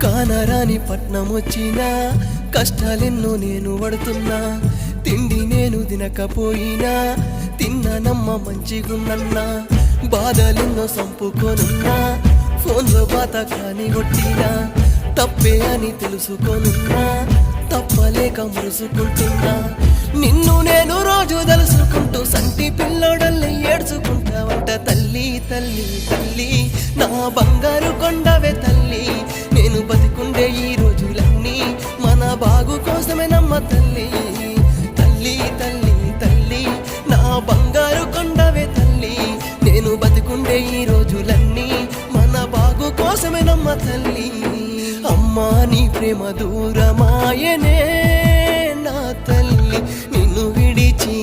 కానరాని పట్నం వచ్చినా కష్టాలెన్నో నేను పడుతున్నా తిండి నేను తినకపోయినా తిన్నానమ్మ మంచిగున్నన్నా బాధలెన్నో సంపుకోనున్నా ఫోన్లో బాత కాని కొట్టినా తప్పే అని తెలుసుకోనున్నా తప్పలేక మురుసుకుంటున్నా నిన్ను నేను రోజు తలుసుకుంటూ సంటి పిల్లోడల్ని ఏడ్చుకుంటావంట తల్లి తల్లి తల్లి నా బంగారు కొండవే తల్లి నేను బతికుండే ఈ రోజులన్నీ మన బాగు కోసమేనమ్మ తల్లి తల్లి తల్లి తల్లి నా బంగారు కొండవే తల్లి నేను బతికుండే ఈ రోజులన్నీ మన బాగు కోసమేనమ్మ తల్లి అమ్మా నీ ప్రేమ దూరమాయనే నా తల్లి నిన్ను విడిచి